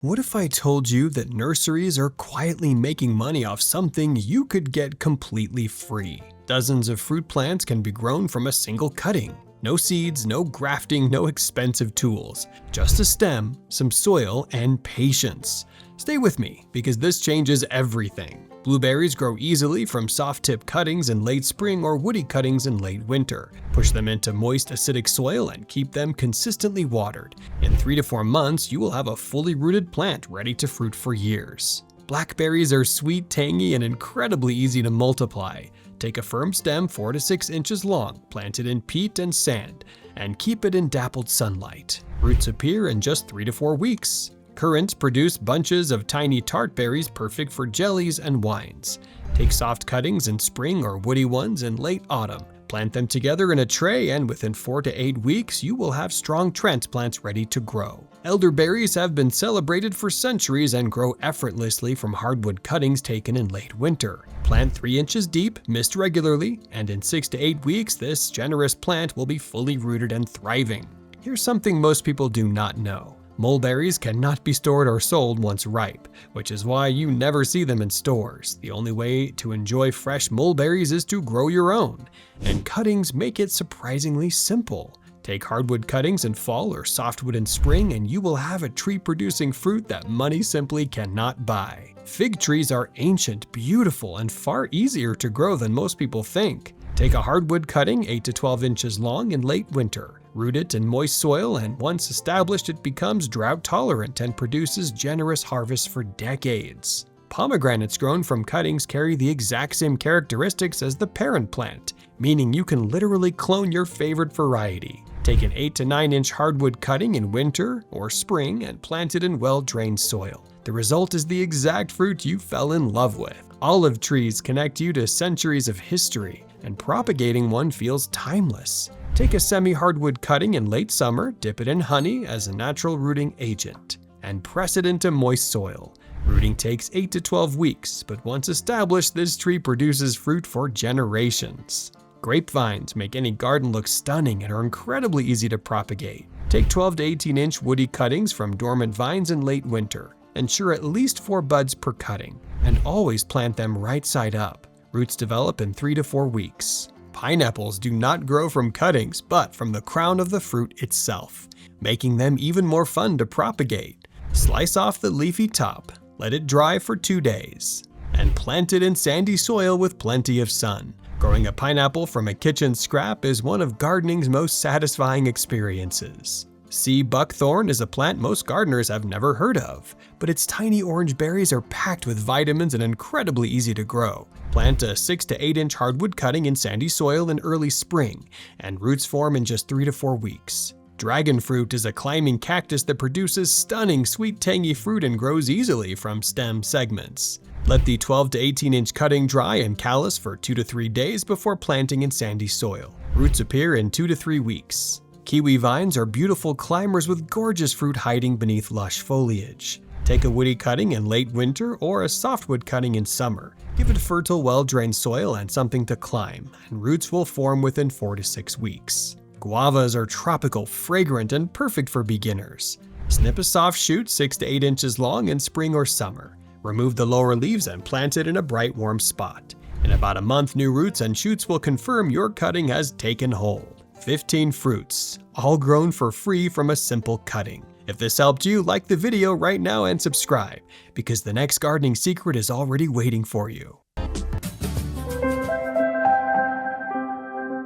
What if I told you that nurseries are quietly making money off something you could get completely free? Dozens of fruit plants can be grown from a single cutting. No seeds, no grafting, no expensive tools. Just a stem, some soil, and patience. Stay with me, because this changes everything. Blueberries grow easily from soft-tip cuttings in late spring or woody cuttings in late winter. Push them into moist, acidic soil and keep them consistently watered. In 3 to 4 months, you will have a fully rooted plant ready to fruit for years. Blackberries are sweet, tangy, and incredibly easy to multiply. Take a firm stem 4 to 6 inches long, plant it in peat and sand, and keep it in dappled sunlight. Roots appear in just 3 to 4 weeks. Currants produce bunches of tiny tart berries perfect for jellies and wines. Take soft cuttings in spring or woody ones in late autumn. Plant them together in a tray, and within 4 to 8 weeks, you will have strong transplants ready to grow. Elderberries have been celebrated for centuries and grow effortlessly from hardwood cuttings taken in late winter. Plant 3 inches deep, mist regularly, and in 6 to 8 weeks, this generous plant will be fully rooted and thriving. Here's something most people do not know. Mulberries cannot be stored or sold once ripe, which is why you never see them in stores. The only way to enjoy fresh mulberries is to grow your own, and cuttings make it surprisingly simple. Take hardwood cuttings in fall or softwood in spring, and you will have a tree-producing fruit that money simply cannot buy. Fig trees are ancient, beautiful, and far easier to grow than most people think. Take a hardwood cutting 8 to 12 inches long in late winter. Root it in moist soil, and once established, it becomes drought tolerant and produces generous harvests for decades. Pomegranates grown from cuttings carry the exact same characteristics as the parent plant, meaning you can literally clone your favorite variety. Take an 8 to 9 inch hardwood cutting in winter or spring and plant it in well-drained soil. The result is the exact fruit you fell in love with. Olive trees connect you to centuries of history, and propagating one feels timeless. Take a semi-hardwood cutting in late summer, dip it in honey as a natural rooting agent, and press it into moist soil. Rooting takes 8 to 12 weeks, but once established, this tree produces fruit for generations. Grapevines make any garden look stunning and are incredibly easy to propagate. Take 12 to 18 inch woody cuttings from dormant vines in late winter. Ensure at least 4 buds per cutting, and always plant them right side up. Roots develop in 3 to 4 weeks. Pineapples do not grow from cuttings, but from the crown of the fruit itself, making them even more fun to propagate. Slice off the leafy top, let it dry for 2 days, and plant it in sandy soil with plenty of sun. Growing a pineapple from a kitchen scrap is one of gardening's most satisfying experiences. Sea buckthorn is a plant most gardeners have never heard of, but its tiny orange berries are packed with vitamins and incredibly easy to grow. Plant a 6 to 8 inch hardwood cutting in sandy soil in early spring, and roots form in just 3 to 4 weeks. Dragon fruit is a climbing cactus that produces stunning sweet tangy fruit and grows easily from stem segments. Let the 12 to 18 inch cutting dry and callus for 2 to 3 days before planting in sandy soil. Roots appear in 2 to 3 weeks. Kiwi vines are beautiful climbers with gorgeous fruit hiding beneath lush foliage. Take a woody cutting in late winter or a softwood cutting in summer. Give it fertile, well-drained soil and something to climb, and roots will form within 4 to 6 weeks. Guavas are tropical, fragrant, and perfect for beginners. Snip a soft shoot 6 to 8 inches long in spring or summer. Remove the lower leaves and plant it in a bright, warm spot. In about a month, new roots and shoots will confirm your cutting has taken hold. 15 fruits, all grown for free from a simple cutting. If this helped you, like the video right now and subscribe, because the next gardening secret is already waiting for you.